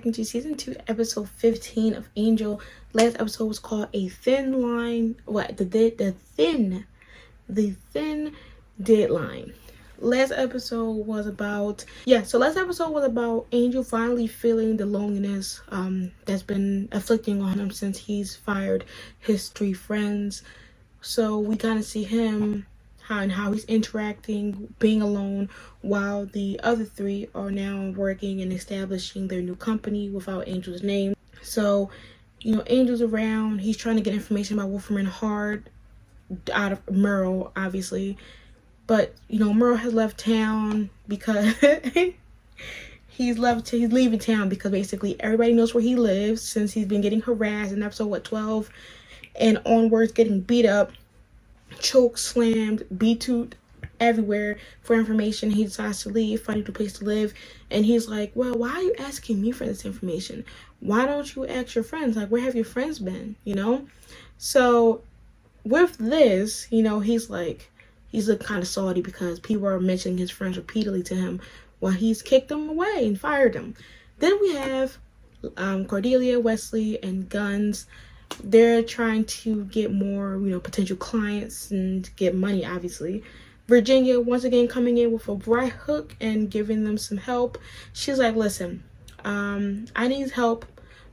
reacting to season 2, episode 15 of Angel. Last episode was called A Thin Line. What? The thin deadline. Last episode was about Angel finally feeling the loneliness that's been afflicting on him since he's fired his 3 friends. So we kind of see him how he's interacting, being alone, while the other 3 are now working and establishing their new company without Angel's name. So, Angel's around. He's trying to get information about Wolfram Hart out of Merle, obviously. But, Merle has left town because he's leaving town because basically everybody knows where he lives since he's been getting harassed in episode 12 and onwards, getting beat up, choke slammed, beat everywhere for information. He decides to leave, find a new place to live, and he's like, well, why are you asking me for this information? Why don't you ask your friends? Like, where have your friends been? So with this, he's looking kind of salty because people are mentioning his friends repeatedly to him while he's kicked them away and fired them. Then we have Cordelia, Wesley, and Guns. They're trying to get more, potential clients and get money, obviously. Virginia, once again, coming in with a right hook and giving them some help. She's like, listen, I need help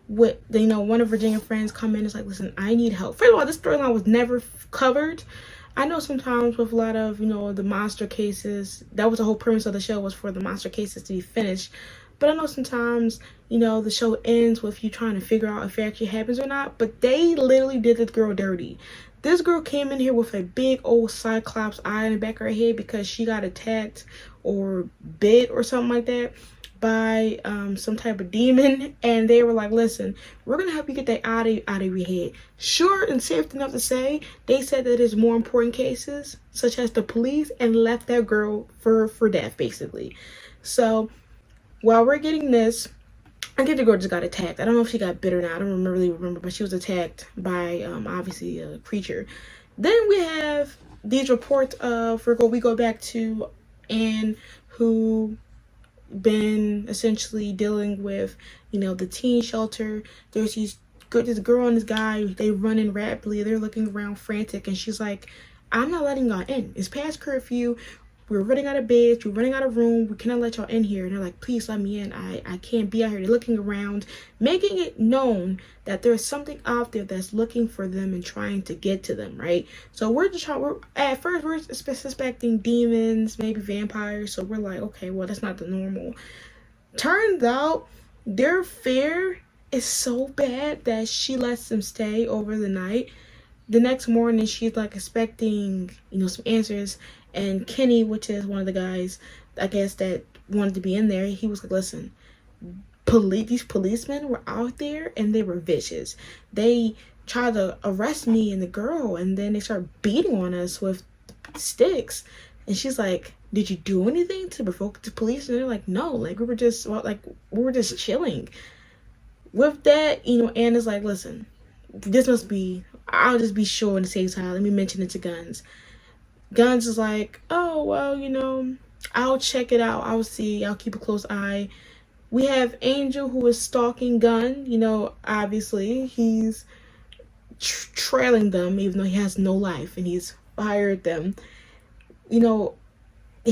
with, one of Virginia's friends come in and is like, listen, I need help. First of all, this storyline was never covered. I know sometimes with a lot of, the monster cases, that was the whole premise of the show, was for the monster cases to be finished. But I know sometimes, the show ends with you trying to figure out if it actually happens or not. But they literally did this girl dirty. This girl came in here with a big old cyclops eye in the back of her head because she got attacked or bit or something like that by some type of demon. And they were like, listen, we're going to help you get that out of your head. Sure and safe enough to say, they said that there's more important cases, such as the police, and left that girl for death, basically. So while we're getting this, I think the girl just got attacked. I don't know if she got bit or not. I don't really remember, but she was attacked by, obviously, a creature. Then we have these reports of, we go back to Anne, who been essentially dealing with, the teen shelter. There's this girl and this guy, they running rapidly. They're looking around frantic, and she's like, I'm not letting y'all in. It's past curfew. We're running out of beds, we're running out of room, we cannot let y'all in here. And they're like, please let me in, I can't be out here. They're looking around, making it known that there's something out there that's looking for them and trying to get to them, right? So at first we're suspecting demons, maybe vampires. So we're like, okay, well, that's not the normal. Turns out their fear is so bad that she lets them stay over the night. The next morning, she's like expecting, some answers. And Kenny, which is one of the guys, I guess, that wanted to be in there, he was like, listen, these policemen were out there and they were vicious. They tried to arrest me and the girl, and then they started beating on us with sticks. And she's like, did you do anything to provoke the police? And they're like, no, we were just chilling. With that, Anna's like, listen, I'll just be sure on the safe side. Let me mention it to Guns. Guns is like, oh, well, I'll check it out. I'll see. I'll keep a close eye. We have Angel, who is stalking Gun. Obviously, he's trailing them, even though he has no life, and he's fired them. He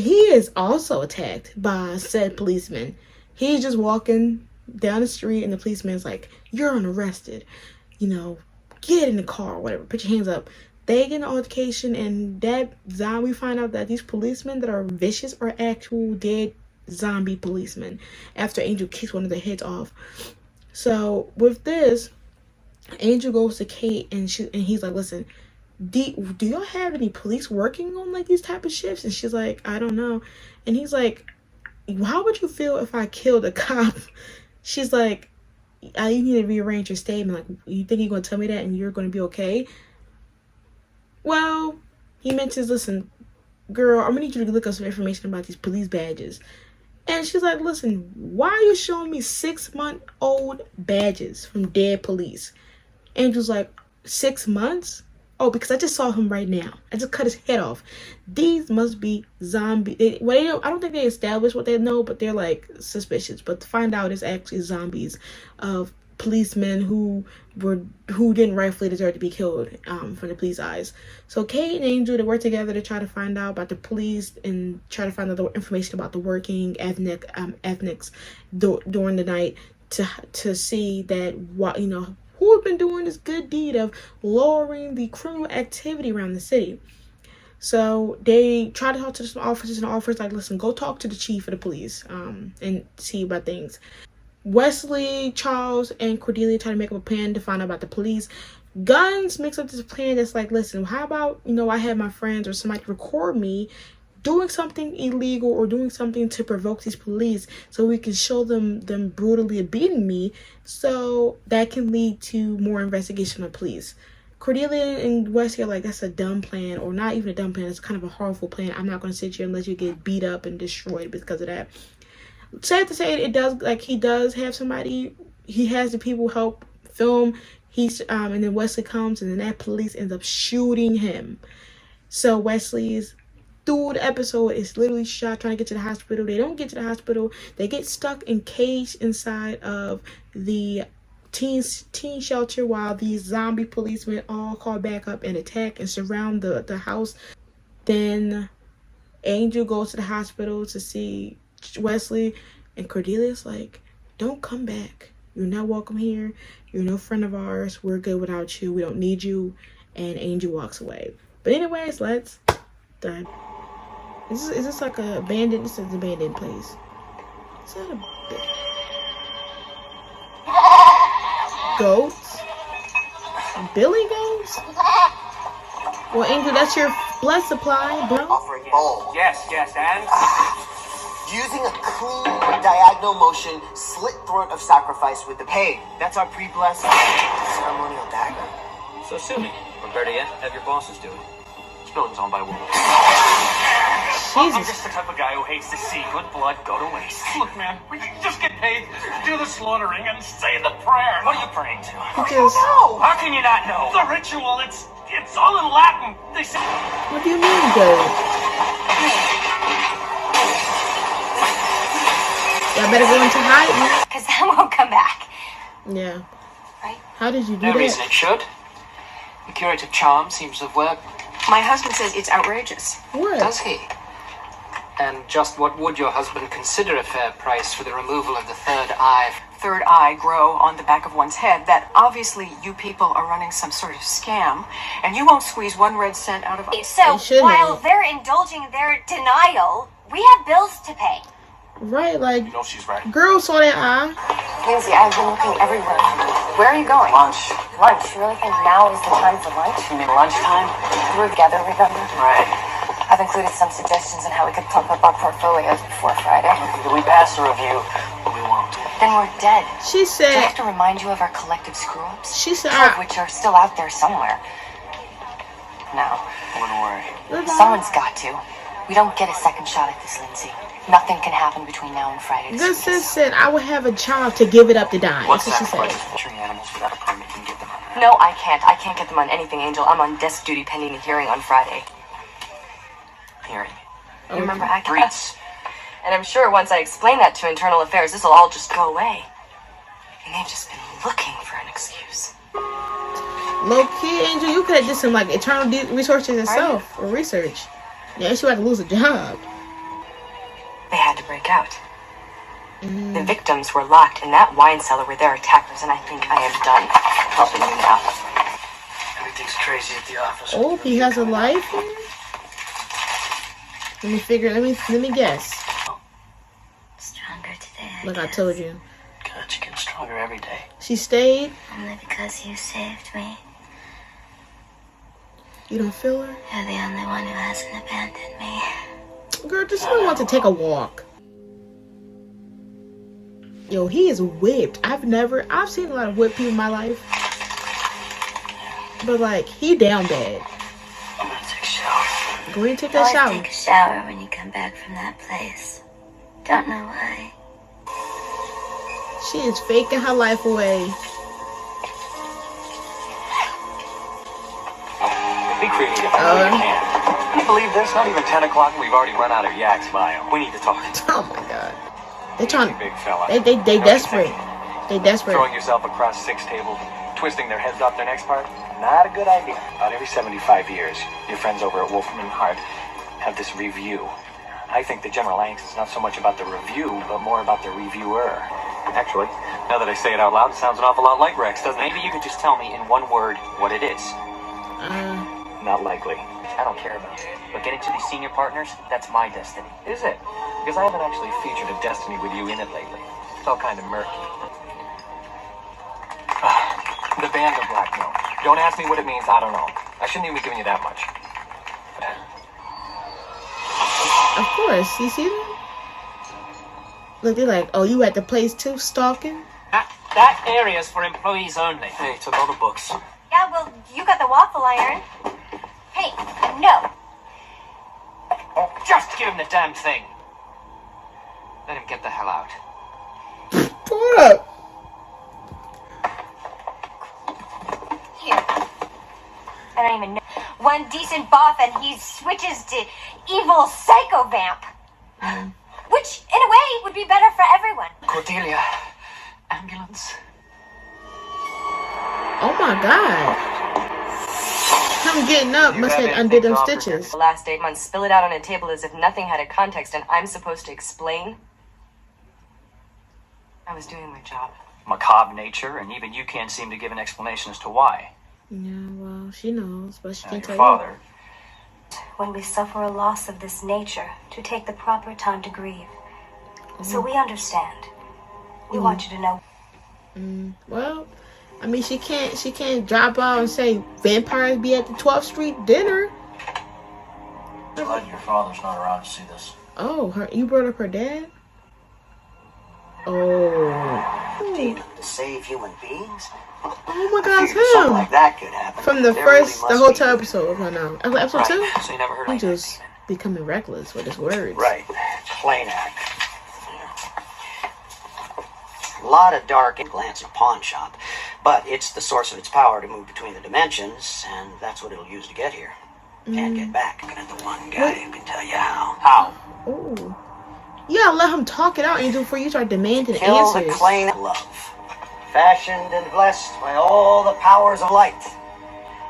is also attacked by said policeman. He's just walking down the street, and the policeman's like, you're unarrested. Get in the car, whatever. Put your hands up. They get an altercation, and we find out that these policemen that are vicious are actual dead zombie policemen after Angel kicks one of their heads off. So with this, Angel goes to Kate, and he's like, listen, do y'all have any police working on these type of shifts? And she's like, I don't know. And he's like, how would you feel if I killed a cop? She's like, you need to rearrange your statement. You think you're going to tell me that and you're going to be okay? Well, he mentions, listen, girl, I'm going to need you to look up some information about these police badges. And she's like, listen, why are you showing me 6-month-old badges from dead police? Angel's like, 6 months? oh, because I just saw him right now. I just cut his head off. These must be zombie. I don't think they established what they know, but they're like suspicious. But to find out it's actually zombies of policemen who didn't rightfully deserve to be killed from the police eyes. So Kate and Angel, they work together to try to find out about the police and try to find out the information about the working ethnics during the night to see that who have been doing this good deed of lowering the criminal activity around the city. So they try to talk to some officers, and the officers like, listen, go talk to the chief of the police and see about things. Wesley, Charles, and Cordelia try to make up a plan to find out about the police. Guns makes up this plan that's like, listen, how about, I have my friends or somebody record me doing something illegal or doing something to provoke these police so we can show them brutally beating me, so that can lead to more investigation of police. Cordelia and Wesley are like, that's a dumb plan, or not even a dumb plan, it's kind of a harmful plan. I'm not going to sit here and let you get beat up and destroyed because of that. Sad to say, he does have somebody, he has the people help film, and then Wesley comes, and then that police ends up shooting him. So Wesley's through the episode is literally shot trying to get to the hospital. They don't get to the hospital. They get stuck and caged inside of the teen shelter while these zombie policemen all call back up and attack and surround the house. Then Angel goes to the hospital to see Wesley, and Cordelia's like, don't come back. You're not welcome here. You're no friend of ours. We're good without you. We don't need you. And Angel walks away. But anyways, let's done. Is this like a abandoned? This is an abandoned place. Is that a goats? Billy goats? Well, Angel, that's your blood supply, bro. Offering bowl. Yes, and? Using a clean diagonal motion, slit throat of sacrifice with the pain. That's our pre-blessed ceremonial dagger. So sue me. Or better yet, have your bosses do it. This building's owned by Wolfram. Jesus. I'm just the type of guy who hates to see good blood go to waste. Look, man, we just get paid to do the slaughtering and say the prayer. What are you praying to? Because How can you not know? The ritual, it's all in Latin. They say. What do you mean, good? Y'all better go into hiding. Because that won't come back. Yeah. Right? How did you do No that? reason it should. The curative charm seems to have worked. My husband says it's outrageous. What? Does he? And just what would your husband consider a fair price for the removal of the third eye? Third eye grow on the back of one's head. That obviously you people are running some sort of scam, and you won't squeeze one red cent out of us. They So while shouldn't. they're indulging their denial, we have bills to pay. Right, like, You know she's right. girl saw that eye. Lindsay, I've been looking everywhere. Where are you going? Lunch. Lunch? You really think now is the time for lunch? You mean lunchtime? We're together, remember? Right. I've included some suggestions on how we could pump up our portfolios before Friday. Did we pass a review? We won't. Then we're dead. She Do I have said, to remind you of our collective screw-ups? she said, Two of which are still out there somewhere. No. Wouldn't worry. Someone's got to. We don't get a second shot at this, Lindsay. Nothing can happen between now and Friday. Good sis said, I would have a child to give it up to die. What's That's what she that? said. Butchering animals without a permit can get them. No, I can't. I can't get them on anything, Angel. I'm on desk duty pending a hearing on Friday. Hearing. You remember acting? Breach. And I'm sure once I explain that to Internal Affairs, this will all just go away. And they've just been looking for an excuse. Low key, Angel, you could have did some like internal resources yourself or research. Yeah, she about to lose a job. They had to break out. The victims were locked in that wine cellar with their attackers, and I think I am done helping you now. Everything's crazy at the office. Oh, he has a life here? Let me guess. Stronger today. Like I told you. God, you get stronger every day. She stayed. Only because you saved me. You don't feel her? You're the only one who hasn't abandoned me. Girl, just someone wants to take a walk. Yo, he is whipped. I've seen a lot of whipped people in my life. But like, he down bad. I'm gonna take a shower. Go ahead and take that Always shower. take a shower when you come back from that place. Don't know why. She is faking her life away. Be creative. I know you can. Can you believe this? Not even 10 o'clock and we've already run out of yaks bio. We need to talk. Oh my god. They're trying. Big fella. They Know what you desperate. think? They desperate. Throwing yourself across 6 tables, twisting their heads off their next part? Not a good idea. About every 75 years, your friends over at Wolfram Hart have this review. I think the general angst is not so much about the review, but more about the reviewer. Actually, now that I say it out loud, it sounds an awful lot like Rex, doesn't it? Maybe you could just tell me in one word what it is. Not likely. I don't care about it. But getting to these senior partners, that's my destiny. Is it? Because I haven't actually featured a destiny with you in it lately. It's all kind of murky. The band of blackmail. Don't ask me what it means, I don't know. I shouldn't even be giving you that much. Of course, you see them? Look, they're like, oh, you at the place too, stalking? That area's for employees only. Hey, took all the books. Yeah, well, you got the waffle iron. Hey, no. Oh, just give him the damn thing. Let him get the hell out. Pull up. Here. I don't even know. One decent buff and he switches to evil psycho vamp. Which, in a way, would be better for everyone. Cordelia, ambulance. Oh my god. Him getting up must have undid them stitches. The last 8 months, spill it out on a table as if nothing had a context and I'm supposed to explain? I was doing my job. Macabre nature, and even you can't seem to give an explanation as to why. Yeah, well, she knows, but she Now, can't your tell father. When we suffer a loss of this nature, to take the proper time to grieve. So we understand. We want you to know. Well, I mean, she can't drop out and say vampires be at the 12th Street dinner. Glad your father's not around to see this. Oh, you brought up her dad? Oh. To save human beings? Oh my god, it's Something him. like that could happen. From the There first, really the must whole be- episode. Oh no. Episode 2? So you never heard He of just becoming reckless with his words. Right. Plain act. A lot of dark and glance in a pawn shop, but it's the source of its power to move between the dimensions, and that's what it'll use to get here. Can't get back. Looking at the one guy who can tell you how. How? Oh. You gotta let him talk it out, Angel, before you start demanding Kill the answers. claim of love, fashioned and blessed by all the powers of light.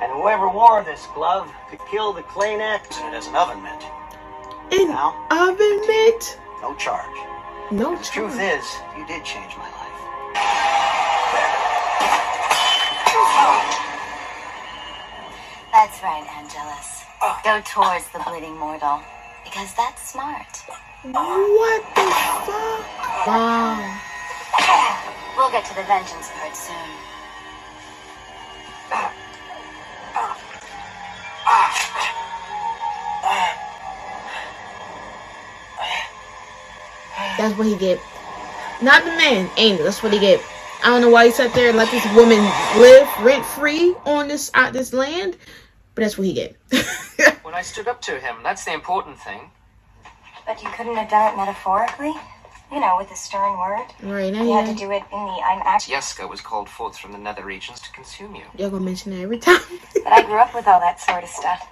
And whoever wore this glove could kill the Clainet as an oven mitt. An Now? oven mitt? No charge. No The truth truth. is, you did change my life. That's right, Angelus. Go towards the bleeding mortal. Because that's smart. What the fuck? Wow. We'll get to the vengeance part soon. That's what he get. Not the man, Angel. That's what he get. I don't know why he sat there and let this woman live rent free on this land, but that's what he get. When I stood up to him, that's the important thing. But you couldn't have done it metaphorically? You know, with a stern word? Right now, You had to do it in the I'm actually. Jeska was called forth from the nether regions to consume you. y'all gonna mention that every time. But I grew up with all that sort of stuff.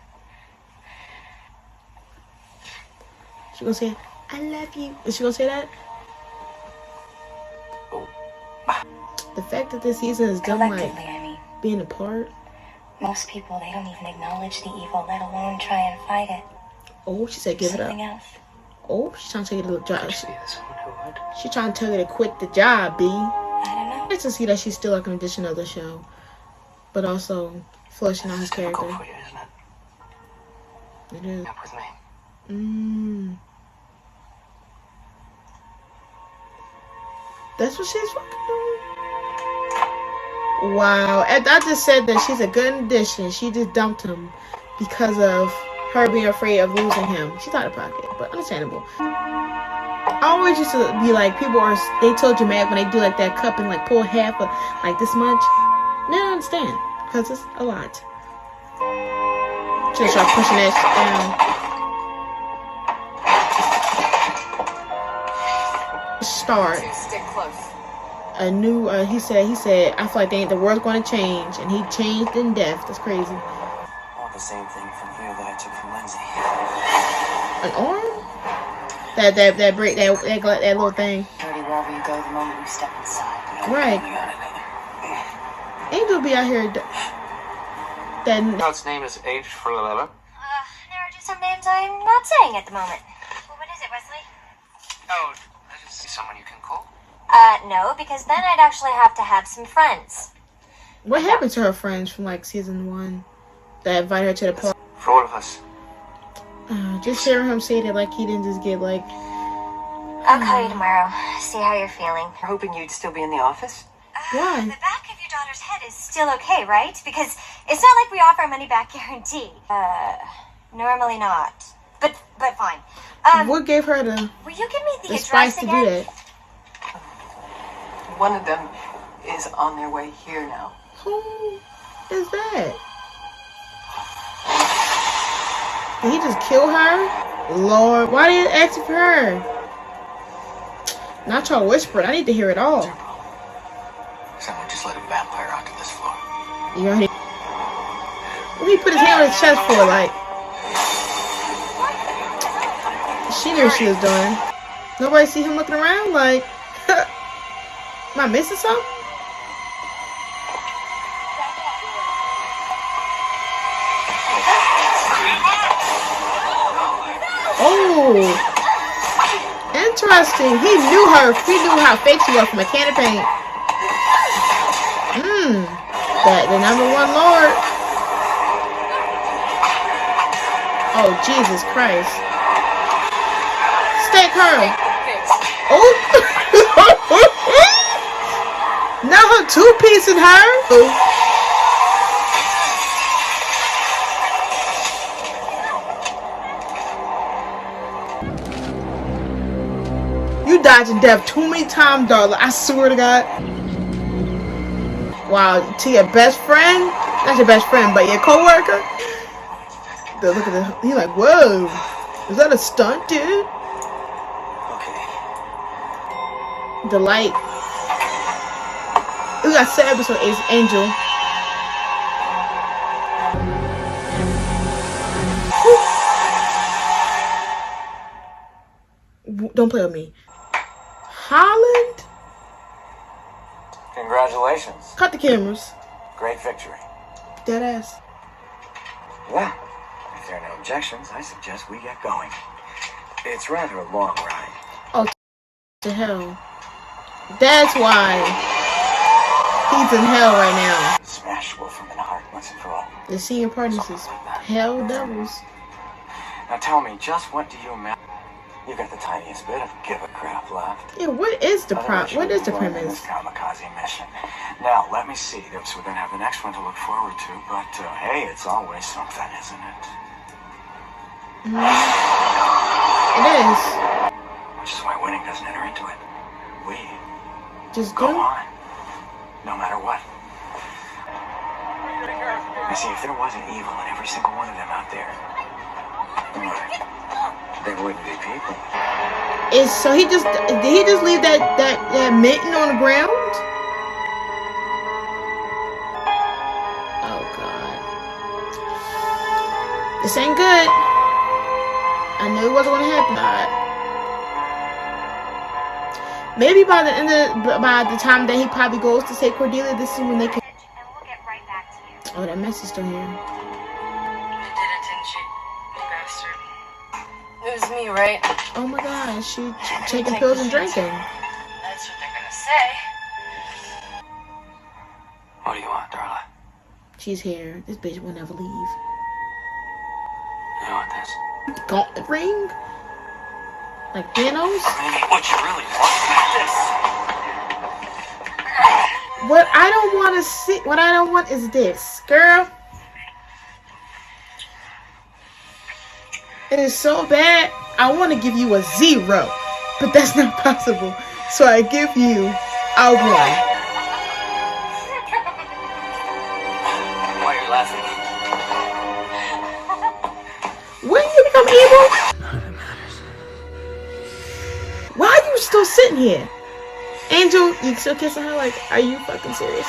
She gonna say, "I love you." Is she gonna say that? The fact that this season is done Collectively, like I mean. being apart. Most people, they don't even acknowledge the evil, let alone try and fight it. Oh, she said, "Give it up." Something else. Oh, she's trying to tell you to job. Be the someone who would. She trying to tell you to quit the job, B. I don't know. Nice to see that she's still like an addition of the show, but also fleshing out his character. Difficult for you, isn't it? It is. Up with me. That's what she's fucking doing. Wow. And I just said that she's a good addition. She just dumped him because of her being afraid of losing him. She's out of pocket, but understandable. I always used to be like, they told you mad when they do like that cup and like pull half of like this much. Now I understand because it's a lot. Just start pushing that shit down. Start Stick close. a new. He said, I feel like the world's going to change, and he changed in death. That's crazy. Well, the same thing from here that I took from Lindsay. An arm? That little thing. Dirty wherever you go the moment you step inside. Right. Angel be out here. Child's name is aged for Lilella. There are just some names I'm not saying at the moment. Well, what is it, Wesley? Oh, I just see someone you can call. No, because then I'd actually have to have some friends. What happened to her friends from like season 1 that invited her to the party? For all of us. Just hearing him say that, like he didn't just get like. I'll call you tomorrow. See how you're feeling. We're hoping you'd still be in the office. Why? The back of your daughter's head is still okay, right? Because it's not like we offer a money-back guarantee. Normally not. But fine. What gave her the Will you give me the address spice to again? do that? One of them is on their way here now. Who is that? Did he just kill her? Lord, why did he ask for her? Not y'all whispering. I need to hear it all. Someone just let a vampire onto this floor. You already. What did he put his hand on his chest for? Like, she knew what she was doing. Nobody see him looking around? Like, am I missing something? Oh, interesting. He knew her. He knew how fake she was from a can of paint. The number 1 Lord. Oh, Jesus Christ. Stake her. Oh. Now her 2-piecing her. Oh. You dodging death too many times, darling. I swear to God. Wow, to your best friend? Not your best friend, but your co-worker? Look at the. He's like, whoa. Is that a stunt, dude? Okay. The light. We got 7 episodes. Is Angel. Don't play with me. Holland? Congratulations. Cut the cameras. Great victory. Dead ass. Well, if there are no objections, I suggest we get going. It's rather a long ride. Oh, to hell. That's why he's in hell right now. Smash Wolfram Hart once and for all. The senior partners is hell devils. Now tell me, just what do you imagine? You got the tiniest bit of give a crap left. Yeah, what is the Otherwise, What is the you'll be going on premise? this kamikaze mission. Now, let me see. So we're gonna have the next one to look forward to, but hey, it's always something, isn't it? It is. Which is why winning doesn't enter into it. We Just go go. on, no matter what. You see, if there wasn't evil in every single one of them out there, they wouldn't be people. Is so he just did he just leave that mitten on the ground? Oh God, this ain't good. I knew it wasn't gonna happen. Maybe by the time that he probably goes to say Cordelia, this is when they can. And we'll get right back to you. Oh, that mess is still here. You did it, didn't you? You bastard. It was me, right? Oh my God, she taking pills and drinking. That's what they're gonna say. What do you want, Darla? She's here. This bitch will never leave. You want this? Gauntlet ring? Like Thanos? Maybe what you really want is What I don't want to see, what I don't want is this, girl. It is so bad. I want to give you a 0, but that's not possible. So I give you a 1. Why are you laughing? When you become evil? Why are you still sitting here? Angel, you still kissing her? Like, are you fucking serious?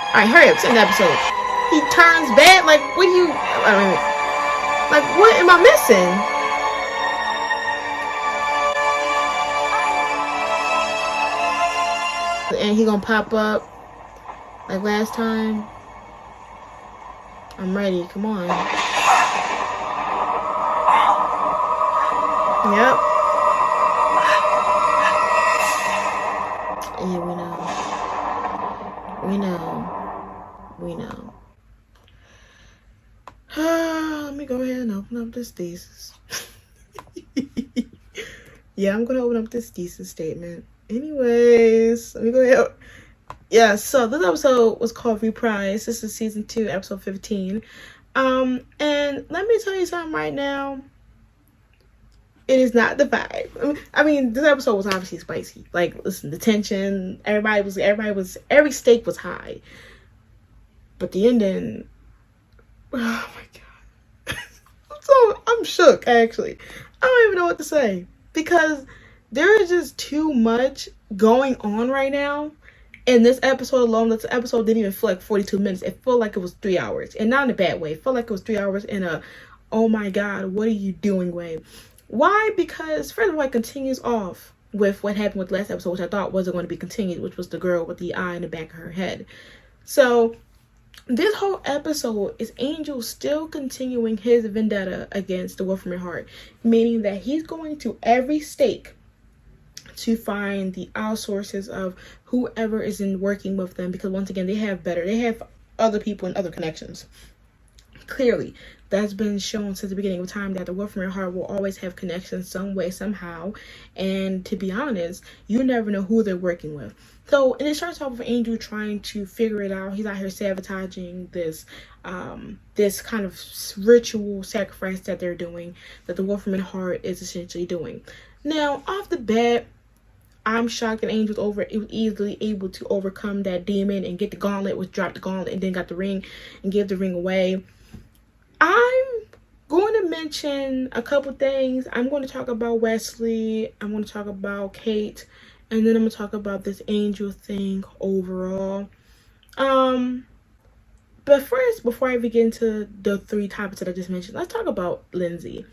Alright, hurry up, send the episode. he turns bad. Like, what do you? I mean, like, what am I missing? And he gonna pop up like last time. I'm ready. Come on. Yep. Yeah, we know. We know. Let me go ahead and open up this thesis. Yeah, I'm gonna open up this thesis statement. Anyways, let me go ahead. Yeah, so this episode was called Reprise. This is season 2, episode 15. And let me tell you something right now. It is not the vibe. I mean, this episode was obviously spicy. Like, listen, the tension, every stake was high. But the ending, oh my god. I'm shook, actually. I don't even know what to say. Because there is just too much going on right now. In this episode alone, this episode didn't even feel like 42 minutes. It felt like it was 3 hours. And not in a bad way. It felt like it was 3 hours in a, oh my god, what are you doing way. Why? Because, first of all, it continues off with what happened with the last episode, which I thought wasn't going to be continued, which was the girl with the eye in the back of her head. So, this whole episode is Angel still continuing his vendetta against the Wolfram Hart, meaning that he's going to every stake to find the outsources of whoever is in working with them, because once again, they have other people and other connections. Clearly, that's been shown since the beginning of time that the Wolfram Hart will always have connections some way, somehow. And to be honest, you never know who they're working with. So, and it starts off with Angel trying to figure it out. He's out here sabotaging this kind of ritual sacrifice that they're doing, that the Wolfram Hart is essentially doing. Now, off the bat, I'm shocked that Angel was easily able to overcome that demon and get the gauntlet, drop the gauntlet, and then got the ring and give the ring away. I'm going to mention a couple things. I'm going to talk about Wesley. I'm going to talk about Kate. And then I'm going to talk about this Angel thing overall. But first, before I begin to the 3 topics that I just mentioned, let's talk about Lindsay.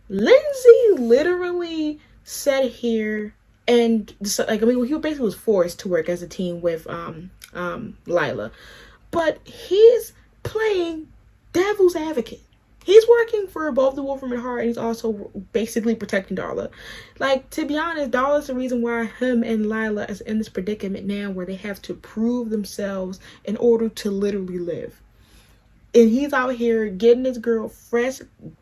Lindsay literally sat here and, like, I mean, he basically was forced to work as a team with Lila. But he's playing devil's advocate. He's working for both the Wolfram and Hart, and he's also basically protecting Darla. Like, to be honest, Darla's the reason why him and Lila is in this predicament now where they have to prove themselves in order to literally live. And he's out here getting this girl fresh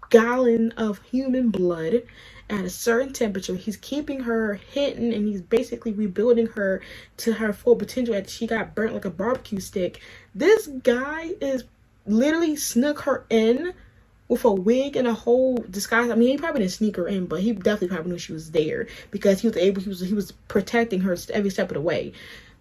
gallon of human blood at a certain temperature. He's keeping her hidden, and he's basically rebuilding her to her full potential after she got burnt like a barbecue stick. This guy is literally snuck her in with a wig and a whole disguise. I mean, he probably didn't sneak her in, but he definitely probably knew she was there because he was protecting her every step of the way.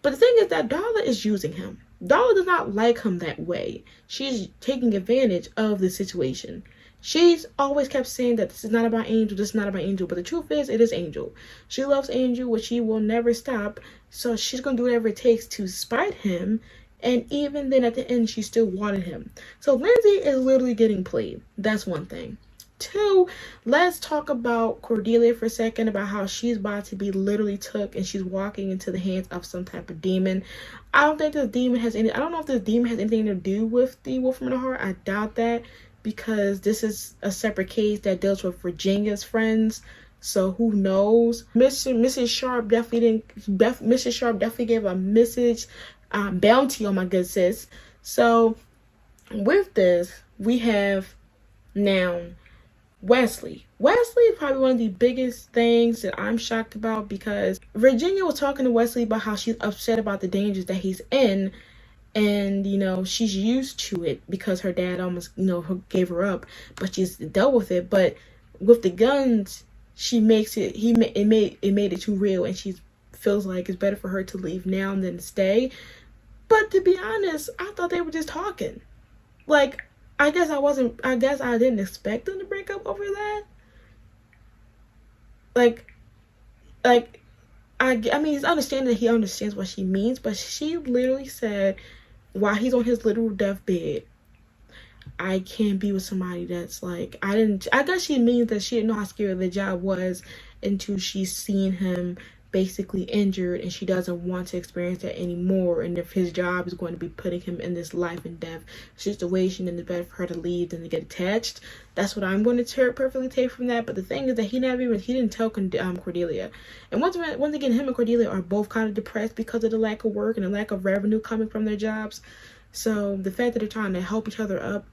But the thing is that Darla is using him. Darla does not like him that way. She's taking advantage of the situation. She's always kept saying that this is not about Angel, this is not about Angel. But the truth is, it is Angel. She loves Angel, which she will never stop. So she's going to do whatever it takes to spite him. And even then, at the end, she still wanted him. So Lindsay is literally getting played. That's one thing. 2, let's talk about Cordelia for a second, about how she's about to be literally took and she's walking into the hands of some type of demon. I don't know if this demon has anything to do with the Wolfram Hart. I doubt that, because this is a separate case that deals with Virginia's friends. So who knows? Mrs. Sharp definitely gave a message bounty on my good sis. So with this, we have now Wesley. Wesley is probably one of the biggest things that I'm shocked about, because Virginia was talking to Wesley about how she's upset about the dangers that he's in, and she's used to it because her dad almost gave her up, but she's dealt with it. But with the guns, she makes it made it too real, and she feels like it's better for her to leave now than to stay. But to be honest, I thought they were just talking. Like, I guess I didn't expect them to break up over that. I mean, it's understanding that he understands what she means, but she literally said while he's on his literal deathbed, I can't be with somebody that's like, I guess she means that she didn't know how scary the job was until she's seen him basically injured, and she doesn't want to experience that anymore. And if his job is going to be putting him in this life and death situation, then it's better for her to leave than to get attached. That's what I'm going to perfectly take from that. But the thing is that he didn't tell Cordelia. And once again, him and Cordelia are both kind of depressed because of the lack of work and the lack of revenue coming from their jobs. So the fact that they're trying to help each other up,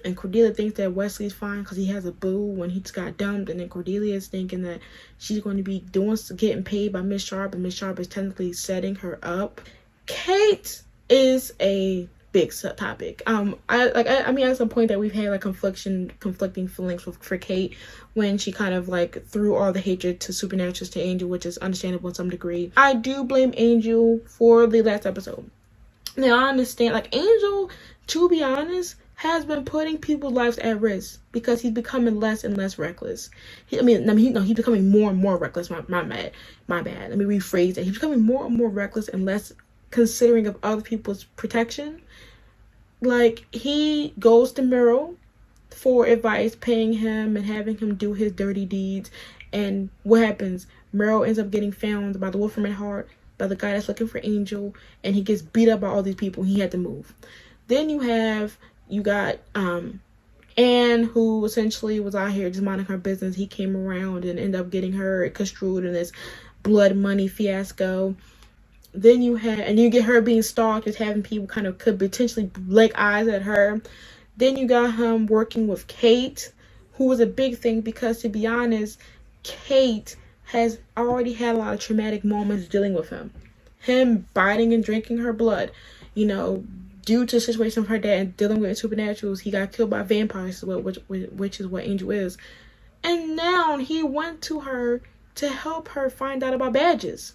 and Cordelia thinks that Wesley's fine because he has a boo when he just got dumped, and then Cordelia is thinking that she's going to be getting paid by Miss Sharp, and Miss Sharp is technically setting her up. Kate is a big topic. I mean at some point that we've had like conflicting feelings for Kate when she kind of like threw all the hatred to Supernaturals to Angel, which is understandable in some degree. I do blame Angel for the last episode. Now I understand, like, Angel, to be honest, has been putting people's lives at risk because he's becoming less and less reckless. He's becoming more and more reckless. My bad. Let me rephrase that. He's becoming more and more reckless and less considering of other people's protection. Like, he goes to Meryl for advice, paying him and having him do his dirty deeds. And what happens? Meryl ends up getting found by the Wolfram Hart, by the guy that's looking for Angel, and he gets beat up by all these people, and he had to move. Then you got Anne, who essentially was out here just minding her business. He came around and ended up getting her construed in this blood money fiasco. Then you get her being stalked, just having people kind of could potentially blink eyes at her. Then you got him working with Kate, who was a big thing because, to be honest, Kate has already had a lot of traumatic moments dealing with him. Him biting and drinking her blood, due to the situation of her dad and dealing with Supernaturals. He got killed by vampires, which is what Angel is. And now he went to her to help her find out about badges.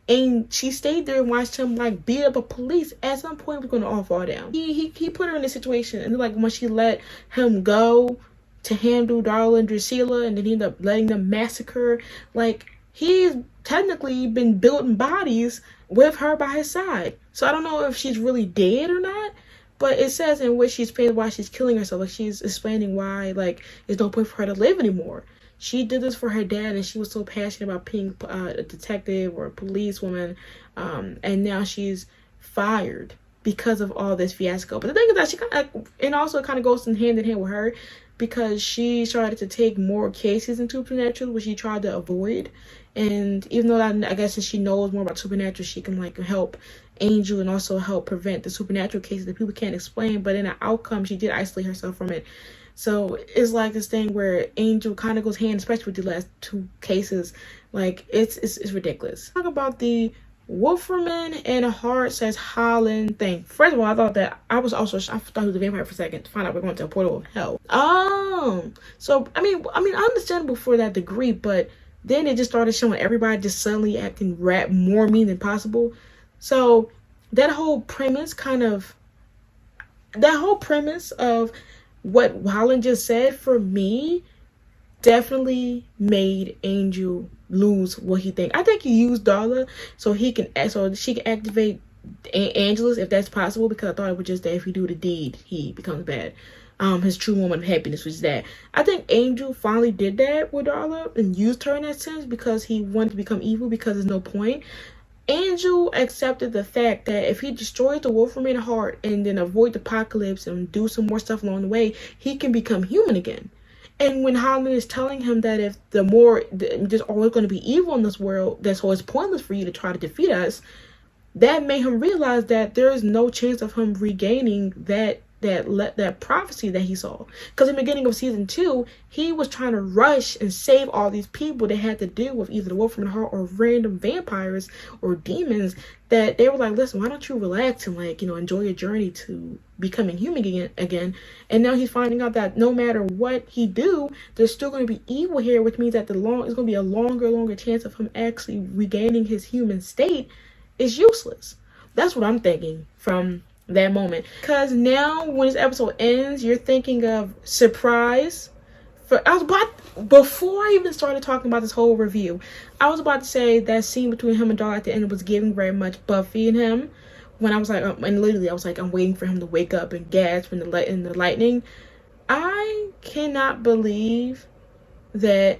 And she stayed there and watched him like beat up a police. At some point, it was going to all fall down. He put her in a situation, and like when she let him go to handle Darla and Drusilla, and then he ended up letting them massacre. Like, he's technically been building bodies with her by his side. So I don't know if she's really dead or not, but it says in which she's explaining why she's killing herself. Like, she's explaining why, like, there's no point for her to live anymore. She did this for her dad, and she was so passionate about being a detective or a policewoman, and now she's fired because of all this fiasco. But the thing is that she kind of, and also it kind of goes in hand with her, because she started to take more cases in Supernatural, which she tried to avoid. And even though I guess since she knows more about Supernatural, she can like help Angel and also help prevent the Supernatural cases that people can't explain. But in the outcome, she did isolate herself from it. So it's like this thing where Angel kind of goes hand, especially with the last two cases. Like, it's ridiculous. Talk about the Wolfram and Hart says Holland thing. First of all, I thought he was a vampire for a second to find out we're going to a portal of hell. So I mean understandable for that degree, but then it just started showing everybody just suddenly acting more mean than possible. So that whole premise of what Holland just said, for me, definitely made Angel lose what he think. I think he used Darla so she can activate Angelus if that's possible, because I thought it was just that if he do the deed, he becomes bad. His true moment of happiness was that. I think Angel finally did that with Darla and used her in that sense because he wanted to become evil, because there's no point. Angel accepted the fact that if he destroys the Wolfram Hart and then avoid the apocalypse and do some more stuff along the way, he can become human again. And when Holland is telling him that if there's always going to be evil in this world, that's why it's pointless for you to try to defeat us, that made him realize that there is no chance of him regaining that prophecy that he saw. Because in the beginning of season 2, he was trying to rush and save all these people that had to deal with either the Wolfram Hart or random vampires or demons, that they were like, listen, why don't you relax and enjoy your journey to becoming human again. And now he's finding out that no matter what he do, there's still going to be evil here, which means that it's going to be a longer chance of him actually regaining his human state is useless. That's what I'm thinking from that moment. Because now when this episode ends, you're thinking of Surprise. Before I even started talking about this whole review, I was about to say that scene between him and Darla at the end was giving very much Buffy and him, when I was like, and literally I was like, I'm waiting for him to wake up and gasp in the lightning. I cannot believe that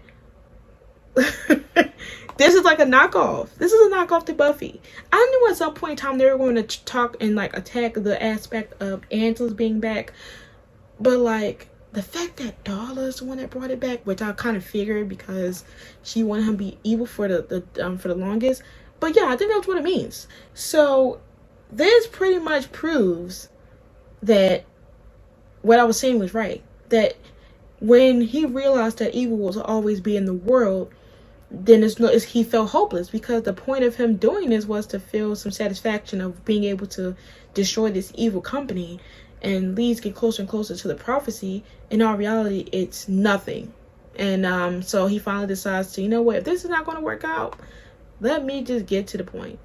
this is like a knockoff. This is a knockoff to Buffy. I knew at some point in time they were going to talk and like attack the aspect of Angela's being back, but like the fact that Darla's the one that brought it back, which I kind of figured because she wanted him to be evil for the longest. But yeah, I think that's what it means. So this pretty much proves that what I was saying was right. That when he realized that evil will always be in the world, then he felt hopeless, because the point of him doing this was to feel some satisfaction of being able to destroy this evil company and leads get closer and closer to the prophecy. In all reality, it's nothing. And so he finally decides to, you know what, if this is not going to work out, let me just get to the point.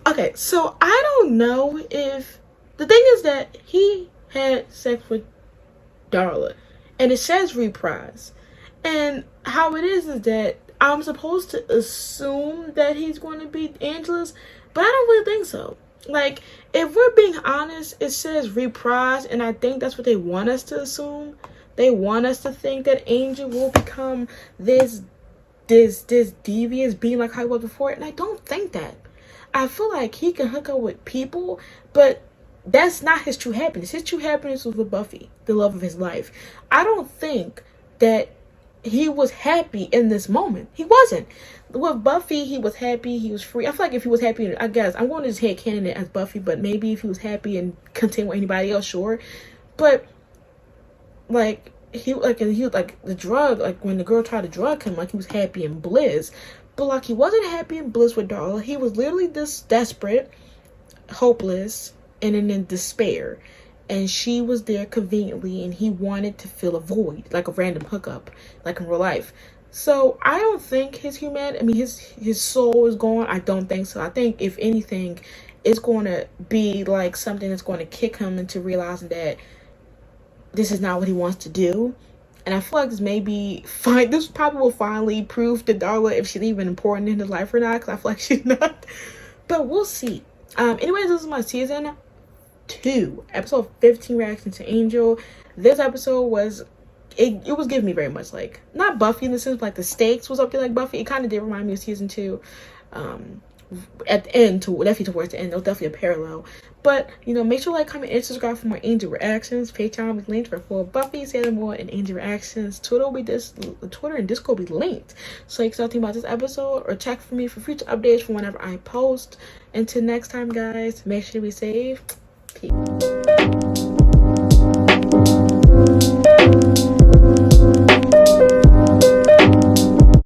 Okay, so I don't know if the thing is that he had sex with Darla, and it says Reprise. And how it is that I'm supposed to assume that he's going to be Angela's, but I don't really think so. Like, if we're being honest, it says Reprise, and I think that's what they want us to assume. They want us to think that Angel will become this devious being like how he was before, and I don't think that. I feel like he can hook up with people, but that's not his true happiness. His true happiness was with Buffy, the love of his life. I don't think that he was happy in this moment. He wasn't. With Buffy, he was happy. He was free. I feel like if he was happy, I guess I'm going to just head candidate as Buffy, but maybe if he was happy and content with anybody else, sure. But like he was like the drug, like when the girl tried to drug him, like he was happy in bliss. But like he wasn't happy in bliss with Darla. He was literally this desperate, hopeless, and in despair. And she was there conveniently, and he wanted to fill a void, like a random hookup, like in real life. So I don't think his soul is gone. I don't think so. I think if anything, it's going to be like something that's going to kick him into realizing that this is not what he wants to do. And I feel like this probably will finally prove to Darla if she's even important in his life or not, because I feel like she's not. But we'll see. Anyways, this is my season 2, episode 15 reaction to Angel. This episode was it was giving me very much like, not Buffy in the sense, but like the stakes was up there like Buffy. It kind of did remind me of season 2 at the end, definitely towards the end. There was definitely a parallel. But make sure to like, comment, and subscribe for more Angel reactions. Patreon will be linked for full Buffy, Sailor Moon, and Angel reactions. Twitter and Discord will be linked, so you can start thinking about this episode or check for me for future updates from whenever I post. Until next time, guys, make sure to be safe. Peace.